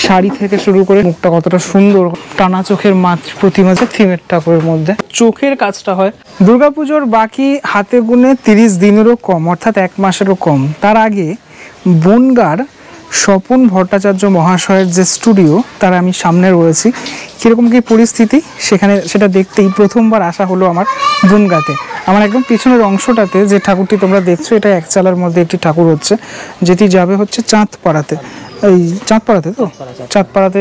শাড়ি থেকে শুরু করে মুখটা কতটা সুন্দর, টানা চোখের মাতৃ প্রতিমা যে থিমের ঠাকুরের মধ্যে চোখের কাজটা হয়। দুর্গাপুজোর বাকি হাতে গুনে 30 দিনেরও কম, অর্থাৎ 1 মাসেরও কম। তার আগে বনগাঁর স্বপন ভট্টাচার্য মহাশয়ের যে স্টুডিও, তার আমি সামনে রয়েছি। কীরকম কী পরিস্থিতি সেটা দেখতেই প্রথমবার আসা হলো আমার বনগাঁতে। আমার একদম পিছনের অংশটাতে যে ঠাকুরটি তোমরা দেখছো, এটা একচালার মধ্যে একটি ঠাকুর হচ্ছে, যেটি যাবে হচ্ছে চাঁদপাড়াতে। এই চাঁদপাড়াতে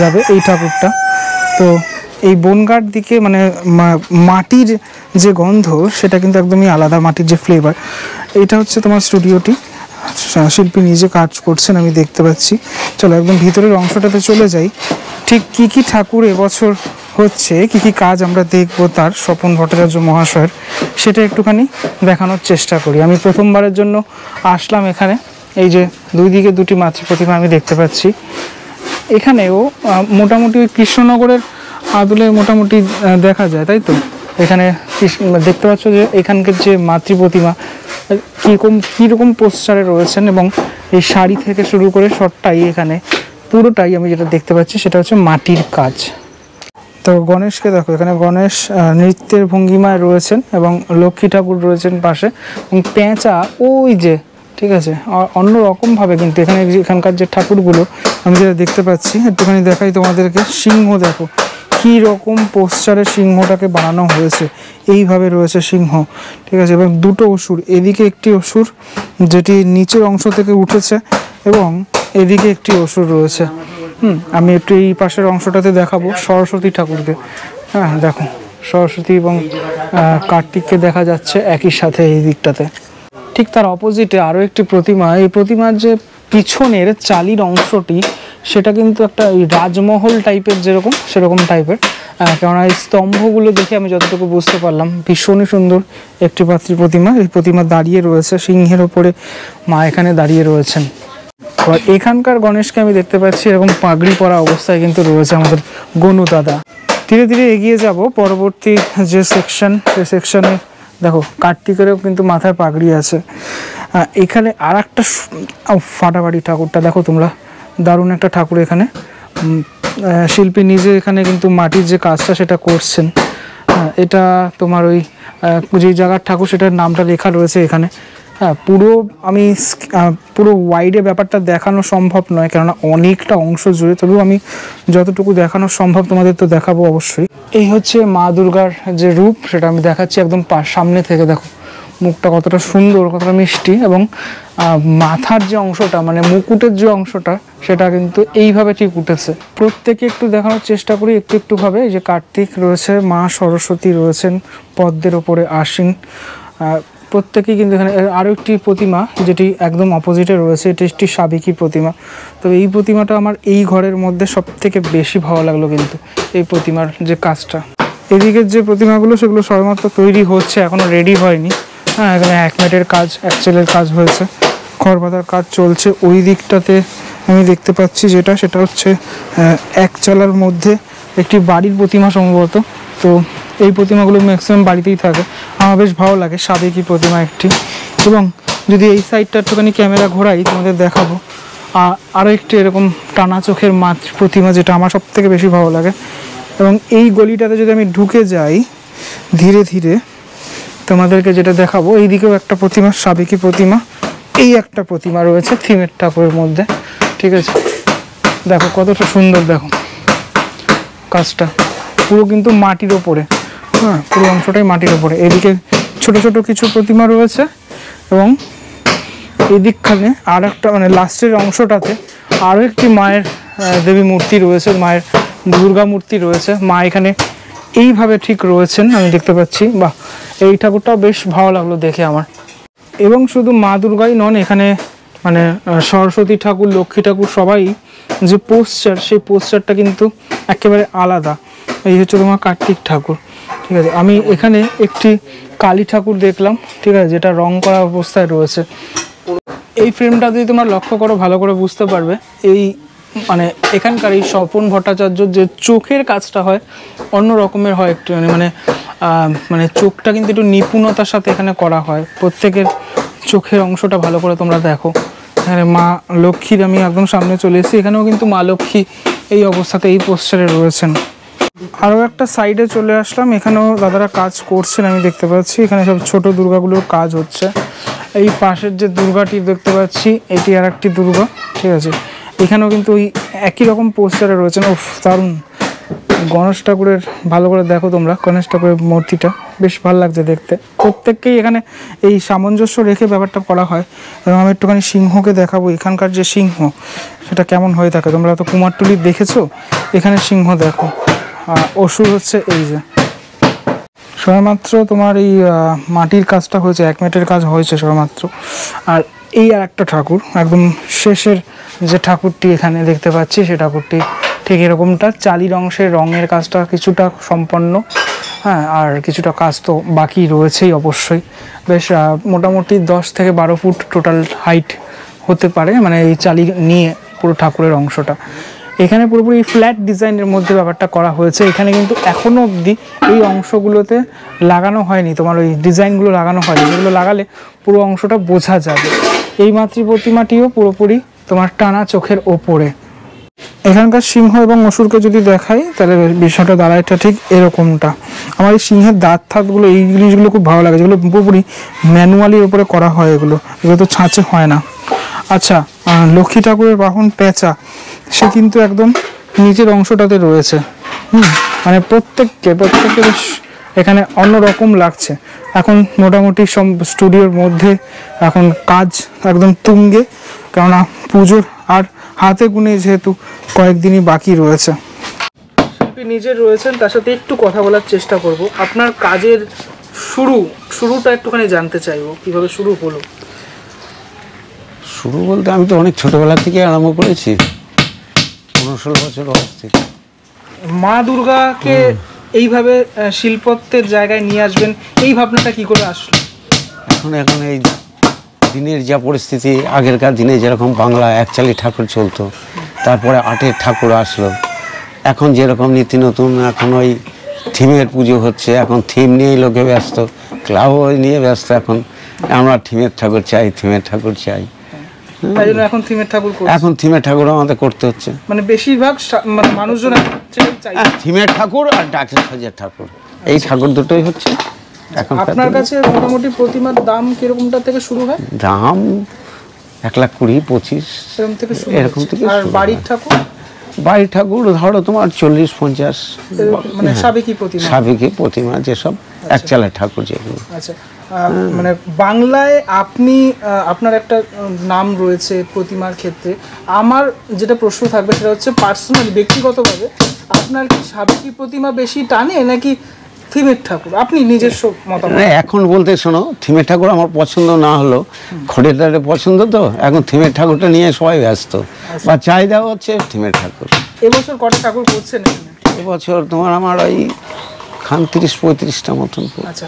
যাবে এই ঠাকুরটা। তো এই বনগাঁর দিকে মানে মাটির যে গন্ধ সেটা কিন্তু একদমই আলাদা, মাটির যে ফ্লেভার। এটা হচ্ছে তোমার স্টুডিওটি, শিল্পী নিজে কাজ করছেন আমি দেখতে পাচ্ছি। চলো একদম ভিতরের অংশটাতে চলে যাই, ঠিক কি কি ঠাকুর এবছর হচ্ছে, কি কি কাজ আমরা দেখব তার স্বপন ভট্টাচার্য মহাশয়ের, সেটা একটুখানি দেখানোর চেষ্টা করি। আমি প্রথমবারের জন্য আসলাম এখানে। এই যে দুই দিকে দুটি মাতৃ প্রতিমা আমি দেখতে পাচ্ছি। এখানেও মোটামুটি ওই কৃষ্ণনগরের আদলে মোটামুটি দেখা যায়, তাই তো? এখানে দেখতে পাচ্ছ যে এখানকার যে মাতৃ প্রতিমা কীরকম পোস্টারে রয়েছেন, এবং এই শাড়ি থেকে শুরু করে সবটাই এখানে পুরোটাই আমি যেটা দেখতে পাচ্ছি সেটা হচ্ছে মাটির কাজ। তো গণেশকে দেখো, এখানে গণেশ নৃত্যের ভঙ্গিমায় রয়েছেন এবং লক্ষ্মী ঠাকুর রয়েছেন পাশে, এবং পেঁচা ওই যে, ঠিক আছে, অন্য রকমভাবে কিন্তু এখানকার যে ঠাকুরগুলো আমি যেটা দেখতে পাচ্ছি, একটুখানি দেখাই তোমাদেরকে। সিংহ দেখো কী রকম পোস্টারে সিংহটাকে বানানো হয়েছে, এইভাবে রয়েছে সিংহ, ঠিক আছে। এবং দুটো অসুর, এদিকে একটি অসুর যেটি নিচের অংশ থেকে উঠেছে, এবং এদিকে একটি অসুর রয়েছে। আমি একটু এই পাশের অংশটাতে দেখাবো সরস্বতী ঠাকুরকে। হ্যাঁ দেখো, সরস্বতী এবং কার্তিককে দেখা যাচ্ছে একই সাথে এই দিকটাতে। ঠিক তার অপোজিটে আরও একটি প্রতিমা। এই প্রতিমার যে পিছনের চালির অংশটি, সেটা কিন্তু একটা এই রাজমহল টাইপের, যেরকম সেরকম টাইপের। কেননা এই স্তম্ভগুলো দেখে আমি যতটুকু বুঝতে পারলাম, ভীষণই সুন্দর একটি মাতৃ প্রতিমা। এই প্রতিমা দাঁড়িয়ে রয়েছে সিংহের ওপরে, মা এখানে দাঁড়িয়ে রয়েছেন। আর এখানকার গণেশকে আমি দেখতে পাচ্ছি এরকম পাগড়ি পরা অবস্থায় কিন্তু রয়েছে আমাদের গনু দাদা। ধীরে ধীরে এগিয়ে যাব পরবর্তী যে সেকশন, সেই সেকশনে দেখো কার্তিকেরও কিন্তু মাথায় পাগড়ি আছে। এখানে আর একটা ফাটাফাটি ঠাকুরটা দেখো তোমরা, দারুণ একটা ঠাকুর। এখানে শিল্পী নিজে এখানে কিন্তু মাটির যে কাজটা সেটা করছেন। এটা তোমার ওই যে জায়গার ঠাকুর সেটার নামটা লেখা রয়েছে এখানে। হ্যাঁ, পুরো ওয়াইডে ব্যাপারটা দেখানো সম্ভব নয়, কেননা অনেকটা অংশ জুড়ে, তবুও আমি যতটুকু দেখানো সম্ভব তোমাদের তো দেখাবো অবশ্যই। এই হচ্ছে মা দুর্গার যে রূপ, সেটা আমি দেখাচ্ছি একদম সামনে থেকে। দেখো মুখটা কতটা সুন্দর, কতটা মিষ্টি, এবং মাথার যে অংশটা মানে মুকুটের যে অংশটা সেটা কিন্তু এইভাবে ঠিক উঠেছে। প্রত্যেকে একটু দেখানোর চেষ্টা করি একটুভাবে। এই যে কার্তিক রয়েছে, মা সরস্বতী রয়েছেন পদ্মের ওপরে আসীন, প্রত্যেকেই কিন্তু এখানে। আরও একটি প্রতিমা যেটি একদম অপোজিটে রয়েছে, এটি একটি সাবেকি প্রতিমা। তো এই প্রতিমাটা আমার এই ঘরের মধ্যে সব থেকে বেশি ভালো লাগলো কিন্তু, এই প্রতিমার যে কাজটা। এদিকের যে প্রতিমাগুলো সেগুলো সবেমাত্র তৈরি হচ্ছে, এখনও রেডি হয়নি। হ্যাঁ, এখানে একমেটের কাজ, একচেলের কাজ হয়েছে, খড় বাঁধার কাজ চলছে। ওই দিকটাতে আমি দেখতে পাচ্ছি সেটা হচ্ছে একচালার মধ্যে একটি বাড়ির প্রতিমা সম্ভবত। তো এই প্রতিমাগুলো ম্যাক্সিমাম বাড়িতেই থাকে, আমার বেশ ভালো লাগে, সাবেকি প্রতিমা একটি। এবং যদি এই সাইডটা একটুখানি ক্যামেরা ঘোরাই তোমাদের দেখাবো, আরও একটি এরকম টানা চোখের মাতৃ প্রতিমা, যেটা আমার সব থেকে বেশি ভালো লাগে। এবং এই গলিটাতে যদি আমি ঢুকে যাই ধীরে ধীরে, তোমাদেরকে যেটা দেখাবো, এই দিকেও একটা প্রতিমা, সাবেকি প্রতিমা, এই একটা প্রতিমা রয়েছে থিমের ঠাকুরের মধ্যে, ঠিক আছে। দেখো কতটা সুন্দর, দেখো কাজটা পুরো কিন্তু মাটির ওপরে। হ্যাঁ, পুরো অংশটাই মাটির ওপরে। এদিকে ছোট ছোট কিছু প্রতিমা রয়েছে, এবং এই দিকখানে আর একটা মানে লাস্টের অংশটাতে আরও একটি মায়ের দেবী মূর্তি রয়েছে, মায়ের দুর্গা মূর্তি রয়েছে। মা এখানে এইভাবে ঠিক রয়েছেন আমি দেখতে পাচ্ছি। বাহ, এই ঠাকুরটাও বেশ ভালো লাগলো দেখে আমার। এবং শুধু মা দুর্গাই নন, এখানে মানে সরস্বতী ঠাকুর, লক্ষ্মী ঠাকুর সবাই যে পোস্টার, সেই পোস্টারটা কিন্তু একেবারে আলাদা। এই হচ্ছে তোমার কার্তিক ঠাকুর, ঠিক আছে। আমি এখানে একটি কালী ঠাকুর দেখলাম, ঠিক আছে, যেটা রং করা অবস্থায় রয়েছে। এই ফ্রেমটা যদি তোমরা লক্ষ্য করো ভালো করে বুঝতে পারবে, এই মানে এখানকার এই স্বপন ভট্টাচার্যর যে চোখের কাজটা হয় অন্য রকমের হয় একটু, মানে চোখটা কিন্তু একটু নিপুণতার সাথে এখানে করা হয়। প্রত্যেকের চোখের অংশটা ভালো করে তোমরা দেখো, এখানে মা লক্ষ্মীর আমি একদম সামনে চলে এসেছি। এখানেও কিন্তু মা লক্ষ্মী এই অবস্থাতে এই পোস্টারে রয়েছেন। আরও একটা সাইডে চলে আসলাম, এখানেও দাদারা কাজ করছেন আমি দেখতে পাচ্ছি। এখানে সব ছোট দুর্গাগুলোর কাজ হচ্ছে। এই পাশের যে দুর্গাটি দেখতে পাচ্ছি এটি আর একটি দুর্গা, ঠিক আছে। এখানেও কিন্তু ওই একই রকম পোস্টারে রয়েছেন। উফ দারুণ! গণেশ ঠাকুরের ভালো করে দেখো তোমরা, গণেশ ঠাকুরের মূর্তিটা বেশ ভালো লাগছে দেখতে। প্রত্যেককেই এখানে এই সামঞ্জস্য রেখে ব্যাপারটা করা হয়। এবং আমি একটুখানি সিংহকে দেখাবো, এখানকার যে সিংহ সেটা কেমন হয়ে থাকে। তোমরা তো কুমারটুলি দেখেছো, এখানে সিংহ দেখো। অসুর হচ্ছে এই যে সবেমাত্র তোমার এই মাটির কাজটা হয়েছে, 1 মিনিটের কাজ হয়েছে সবেমাত্র। আর এই আর একটা ঠাকুর, একদম শেষের যে ঠাকুরটি এখানে দেখতে পাচ্ছি সে ঠাকুরটি ঠিক এরকমটা। চালির অংশের রঙের কাজটা কিছুটা সম্পন্ন, হ্যাঁ, আর কিছুটা কাজ তো বাকি রয়েছেই অবশ্যই। বেশ মোটামুটি 10 থেকে 12 ফুট টোটাল হাইট হতে পারে, মানে এই চালি নিয়ে পুরো ঠাকুরের অংশটা। এখানে পুরোপুরি ফ্ল্যাট ডিজাইনের মধ্যে ব্যাপারটা করা হয়েছে। এখানে কিন্তু এখনও অবধি এই অংশগুলোতে লাগানো হয়নি, তোমার ওই ডিজাইনগুলো লাগানো হয়নি, যেগুলো লাগালে পুরো অংশটা বোঝা যাবে। এই মাতৃ প্রতিমাটিও পুরোপুরি তোমার টানা চোখের ওপরে। এখানকার সিংহ এবং অসুরকে যদি দেখাই তাহলে বিষয়টা দাঁড়ায়টা ঠিক এরকমটা। আমার এই সিংহের দাঁত থাতগুলো, এই জিনিসগুলো খুব ভালো লাগে, যেগুলো পুরোপুরি ম্যানুয়ালির ওপরে করা হয়। এগুলো তো ছাঁচে হয় না। আচ্ছা, লক্ষ্মী ঠাকুরের বাহন পেঁচা, সে কিন্তু একদম নিচের অংশটাতে রয়েছে। মানে প্রত্যেককে বেশ এখানে অন্যরকম লাগছে। এখন মোটামুটি সব স্টুডিওর মধ্যে এখন কাজ একদম তুঙ্গে, কেননা পুজোর আর হাতে গুনে যেহেতু কয়েকদিনই বাকি রয়েছে। শিল্পী নিজের রয়েছেন, তার সাথে একটু কথা বলার চেষ্টা করব। আপনার কাজের শুরুটা একটুখানি জানতে চাইবো, কিভাবে শুরু হলো? শুরু বলতে আমি তো অনেক ছোটবেলা থেকে আরম্ভ করেছি, 15-16 বছর বয়স থেকে। মা দুর্গাকে এইভাবে শিল্পত্বের জায়গায় নিয়ে আসবেন, এই ভাবনাটা কি করে আসলো? এখন এই দিনের যা পরিস্থিতি, আগেরকার দিনে যেরকম বাংলা একচালি ঠাকুর চলতো, তারপরে আটের ঠাকুর আসলো। এখন যেরকম নীতি নতুন, এখন ওই থিমের পুজো হচ্ছে, এখন থিম নিয়েই লোকে ব্যস্ত, ক্লাব নিয়ে ব্যস্ত। এখন আমরা থিমের ঠাকুর চাই, থিমের ঠাকুর চাই। তাই জন্য এখন থিমের ঠাকুর, এখন থিমের ঠাকুর আমাদের করতে হচ্ছে। মানে বেশিরভাগ মানুষজন চাই থিমের ঠাকুর আর ডাকের সাজের ঠাকুর, এই ঠাকুর দুটোই হচ্ছে এখন। আপনার কাছে মোটামুটি প্রতিমার দাম কিরকমটা থেকে শুরু হয়? দাম 1,20,25 এরকম থেকে। আর বাড়ির ঠাকুর ধরো তোমার 40-50, মানে সাবেকি প্রতিমা যেসব একচালের ঠাকুর যেগুলো। আচ্ছা, মানে বাংলায় আপনার একটা নাম রয়েছে প্রতিমার ক্ষেত্রে। আমার যেটা প্রশ্ন থাকবে সেটা হচ্ছে পার্সোনালি, ব্যক্তিগতভাবে আপনার কি সাবেকি প্রতিমা বেশি টানে নাকি থিমের ঠাকুর? আপনি নিজস্ব মতামত। এখন বলতে শোনো, থিমের ঠাকুর আমার পছন্দ না হলো, খড়েদারের পছন্দ, তো এখন থিমের ঠাকুরটা নিয়ে সবাই ব্যস্ত, বা চাহিদা হচ্ছে থিমের ঠাকুর। এবছর কটা ঠাকুর করছেন এখানে? এবছর তোমার আমার ওই 30-35টা মতন। আচ্ছা,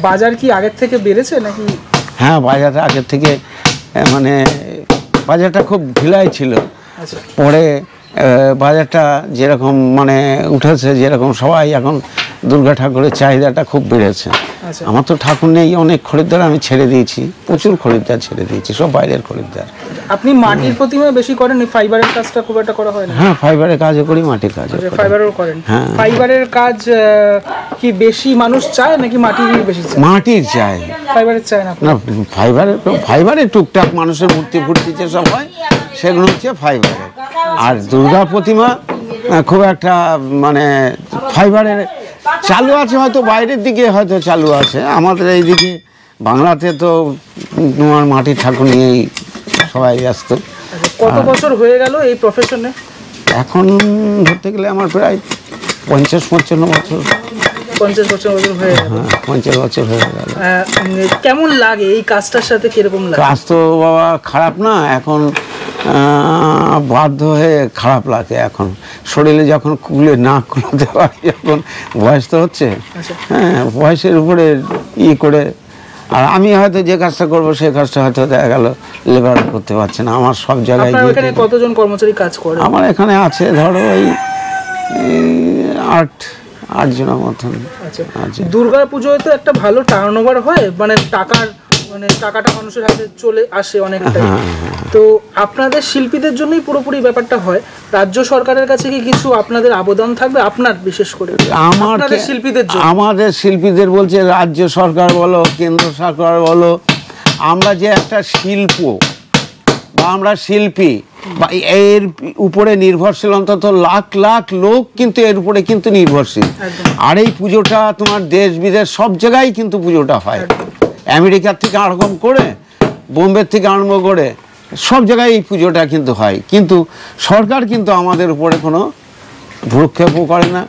বাজার কি আগের থেকে বেড়েছে নাকি? হ্যাঁ, বাজারটা আগের থেকে, মানে বাজারটা খুব ঢিলাই ছিল। আচ্ছা, পরে বাজারটা যেরকম মানে উঠেছে, যেরকম সবাই এখন দুর্গা ঠাকুরের চাহিদাটা খুব বেড়েছে। আমার তো ঠাকুর নেই, অনেক খরিদ্দার আমি ছেড়ে দিয়েছি, প্রচুর খরিদ্দার ছেড়ে দিয়েছি, সব বাইরের খরিদ্দার। আপনি মাটির প্রতিমা বেশি করেন, ফাইবারের কাজটা খুব একটা করা হয় না? হ্যাঁ, ফাইবারের কাজও করি, মাটির কাজও করি। ফাইবারও করেন? হ্যাঁ। ফাইবারের কাজ কি বেশি মানুষ চায় নাকি মাটির বেশি চায়? মাটির চায়, ফাইবারের চায় না। না, ফাইবারের টুকটাক মানুষের মূর্তি যেসব হয় সেগুলো হচ্ছে ফাইবারের। আর দুর্গা প্রতিমা খুব একটা মানে ফাইবারের চালু আছে, হয়তো বাইরের দিকে হয়তো চালু আছে, আমাদের এইদিকে বাংলাতে তো তোমার মাটির ঠাকুর নিয়েই সবাই ব্যস্ত। কত বছর হয়ে গেল এই প্রফেশনে? এখন ধরতে গেলে আমার প্রায় 50-55 বছর। 50 বছর হয়ে গেল? হ্যাঁ, 50 বছর হয়ে গেল। কেমন লাগে এই কাজটার সাথে? কিরকম লাগে? কাজ তো বাবা খারাপ না, এখন বাধ্য হয়ে খারাপ লাগে। এখন শরীরে যখন খুলে না খুলতে পারি, যখন বয়স তো হচ্ছে, হ্যাঁ, বয়সের উপরে করে। আর আমি হয়তো যে কাজটা করবো সেই কাজটা হয়তো দেখা গেল লেবার করতে পারছে না। আমার সব জায়গায়। এখানে কতজন কর্মচারী কাজ করে? আমার এখানে আছে ধরো ওই 8 জনের মতন। আচ্ছা, দুর্গা পুজোয় তো একটা ভালো টার্নওভার হয়, মানে টাকার মানে টাকাটা মানুষের হাতে চলে আসে অনেকটাই। তো আপনাদের শিল্পীদের জন্যই পুরোপুরি ব্যাপারটা হয়। রাজ্য সরকারের কাছে কি কিছু আপনাদের আবেদন থাকবে, আপনার বিশেষ করে আপনাদের শিল্পীদের জন্য? আমাদের শিল্পীদের বলছে রাজ্য সরকার বলো, কেন্দ্র সরকার বলো, আমরা যে একটা শিল্প বা আমরা শিল্পী বা এর উপরে নির্ভরশীল, অন্তত লাখ লাখ লোক কিন্তু এর উপরে কিন্তু নির্ভরশীল। আর এই পুজোটা তোমার দেশ বিদেশ সব জায়গায় কিন্তু পুজোটা হয়, আমেরিকার থেকে আরম্ভ করে বোম্বে থেকে আরম্ভ করে সব জায়গায় এই পুজোটা কিন্তু হয়। কিন্তু সরকার কিন্তু আমাদের উপরে কোনো ভ্রুক্ষেপও করে না,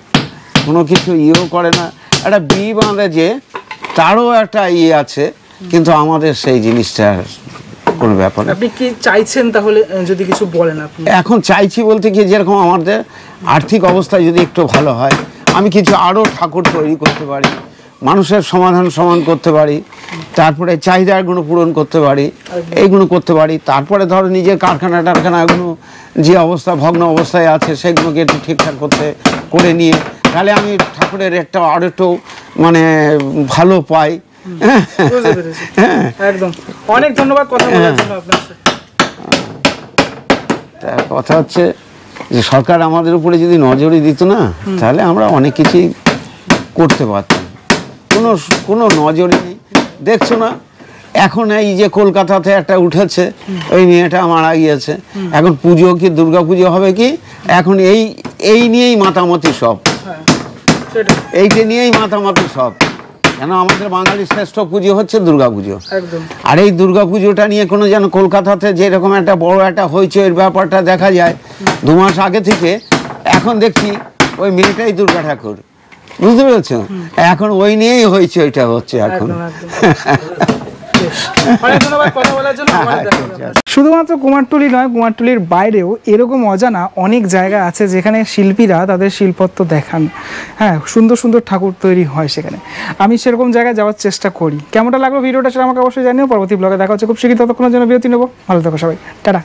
কোনো কিছু ইয়েও করে না। একটা বি বাঁধে যে তারও একটা ইয়ে আছে, কিন্তু আমাদের সেই জিনিসটা কোনো ব্যাপার না। আপনি কি চাইছেন তাহলে যদি কিছু বলেন আপনি? এখন চাইছি বলতে কি, যেরকম আমাদের আর্থিক অবস্থা যদি একটু ভালো হয়, আমি কিছু আরও ঠাকুর তৈরি করতে পারি, মানুষের সমাধান করতে পারি, তারপরে চাহিদাগুলো পূরণ করতে পারি, এইগুলো করতে পারি। তারপরে ধরো নিজের কারখানাগুলো যে অবস্থা ভগ্ন অবস্থায় আছে সেগুলোকে একটু ঠিকঠাক করে নিয়ে, তাহলে আমি ঠাকুরের রেটটা আরও একটু মানে ভালো পাই। একদম, অনেক ধন্যবাদ কথা বলার জন্য আপনার সাথে। কথা হচ্ছে যে সরকার আমাদের উপরে যদি নজরই দিত না, তাহলে আমরা অনেক কিছুই করতে পারতাম। কোনো নজরই নেই, দেখছো না এখন এই যে কলকাতাতে একটা উঠেছে, ওই মেয়েটা মারা গিয়েছে, এখন পুজো কি দুর্গা পুজো হবে কি, এখন এই নিয়েই মাতামাতি সব, এইটা নিয়েই মাতামাতি সব। কেন আমাদের বাঙালির শ্রেষ্ঠ পুজো হচ্ছে দুর্গা পুজো। আর এই দুর্গা পুজোটা নিয়ে কোনো যেন কলকাতাতে যেরকম একটা বড় একটা হইচইয়ের ব্যাপারটা দেখা যায় 2 মাস আগে থেকে, এখন দেখছি ওই মেয়েটাই দুর্গা ঠাকুর, বুঝতে পেরেছো? এখন ওই নিয়েই হইচইটা হচ্ছে এখন। শুধুমাত্র কুমারটুলি নয়, কুমারটুলির বাইরেও এরকম অজানা অনেক জায়গা আছে যেখানে শিল্পীরা তাদের শিল্পত্ব দেখান। হ্যাঁ, সুন্দর সুন্দর ঠাকুর তৈরি হয় সেখানে। আমি সেরকম জায়গায় যাওয়ার চেষ্টা করি। কেমনটা লাগলো ভিডিওটা সেটা আমাকে অবশ্যই জানিও। পরবর্তী ব্লগে দেখা হচ্ছে খুব শীঘ্রই, ততক্ষণের জন্য বিরতি নেবো। ভালো থাকো সবাই, টাটা।